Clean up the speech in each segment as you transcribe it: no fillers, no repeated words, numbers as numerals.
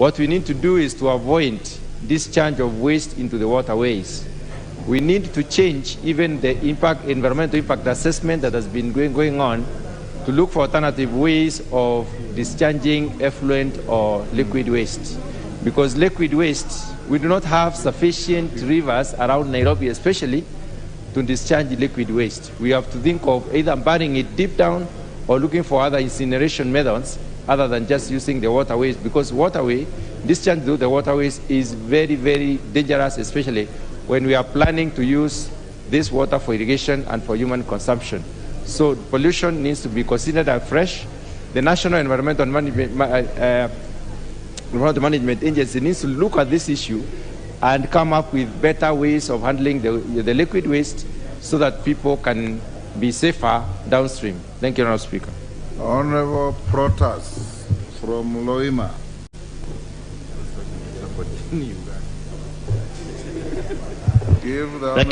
What we need to do is to avoid discharge of waste into the waterways. We need to change even the environmental impact assessment that has been going on to look for alternative ways of discharging effluent or liquid waste. Because liquid waste, we do not have sufficient rivers around Nairobi especially to discharge liquid waste. We have to think of either burying it deep down or looking for other incineration methods other than just using the waterways, because discharge through the waterways is very, very dangerous, especially when we are planning to use this water for irrigation and for human consumption. So pollution needs to be considered afresh. The National Environmental Management Agency needs to look at this issue and come up with better ways of handling the liquid waste so that people can be safer downstream. Thank you, Honourable Speaker. Honourable Protas from Loima.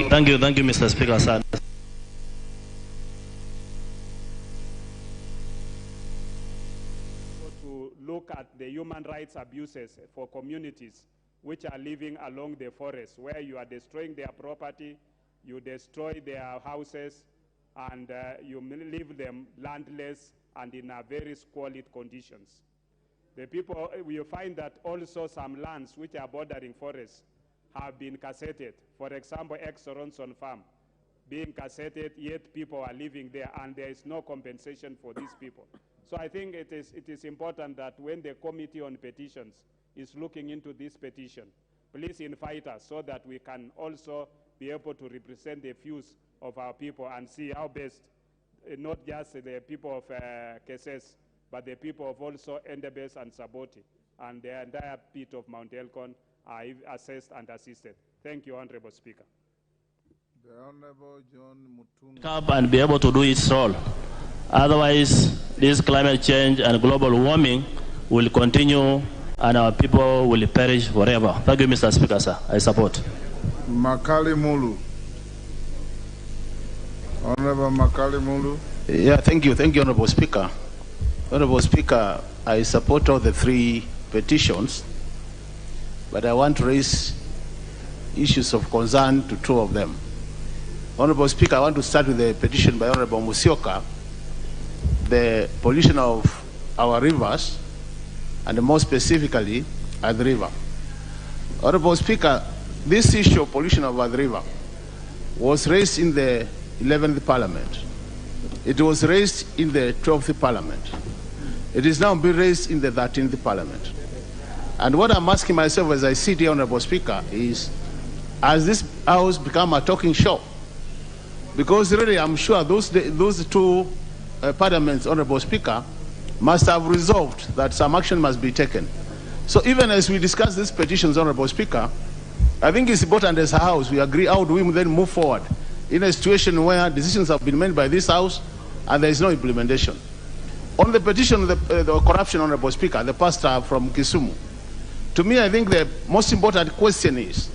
Thank you, Mr. Speaker, sir. To look at the human rights abuses for communities which are living along the forest, where you are destroying their property, you destroy their houses, and you leave them landless and in a very squalid conditions. The people, you find that also some lands which are bordering forests have been cassetted. For example, Ex-Soronson Farm being cassetted, yet people are living there, and there is no compensation for these people. So I think it is important that when the Committee on Petitions is looking into this petition, please invite us so that we can also be able to represent the views of our people and see how best, not just the people of Keses, but the people of also Endebess and Saboti and the entire pit of Mount Elgon are assessed and assisted. Thank you, Honorable Speaker. The Honorable John Mutunga. Up and be able to do its role. Otherwise, this climate change and global warming will continue and our people will perish forever. Thank you, Mr. Speaker, sir. I support. Makali Mulu. Honorable Makali Mulu. Yeah, thank you, Honorable Speaker. Honorable Speaker, I support all the three petitions, but I want to raise issues of concern to two of them. Honorable Speaker, I want to start with the petition by Honorable Musyoka, the pollution of our rivers, and more specifically, Athi River. Honorable Speaker, this issue of pollution of Athi River was raised in the 11th Parliament. It was raised in the 12th Parliament. It is now being raised in the 13th Parliament. And what I'm asking myself as I sit here, Honorable Speaker, is, has this House become a talking shop? Because really, I'm sure those two parliaments, Honorable Speaker, must have resolved that some action must be taken. So even as we discuss these petitions, Honorable Speaker, I think it's important as a House we agree how do we then move forward in a situation where decisions have been made by this House and there is no implementation. On the petition of the corruption, Honorable Speaker, the pastor from Kisumu, to me I think the most important question is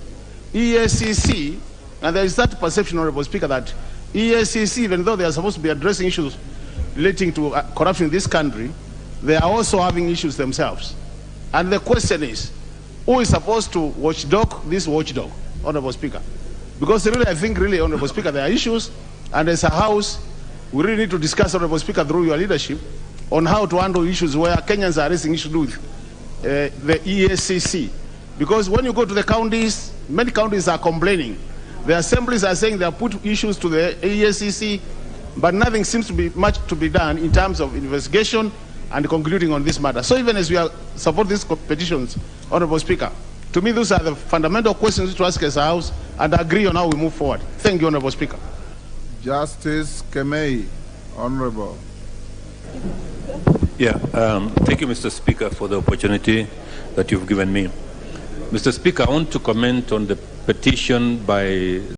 EACC, and there is that perception, Honorable Speaker, that EACC, even though they are supposed to be addressing issues relating to corruption in this country, they are also having issues themselves. And the question is, who is supposed to watchdog this watchdog, Honorable Speaker? Because really, I think really, Honorable Speaker, there are issues, and as a House, we really need to discuss, Honorable Speaker, through your leadership, on how to handle issues where Kenyans are raising issues with the EACC. Because when you go to the counties, many counties are complaining. The assemblies are saying they have put issues to the EACC, but nothing seems to be much to be done in terms of investigation and concluding on this matter. So even as we support these petitions, Honorable Speaker, to me those are the fundamental questions to ask as a House and agree on how we move forward. Thank you, Honorable Speaker. Justice Kemei, Honorable. Yeah, thank you, Mr. Speaker, for the opportunity that you've given me. Mr. Speaker, I want to comment on the petition by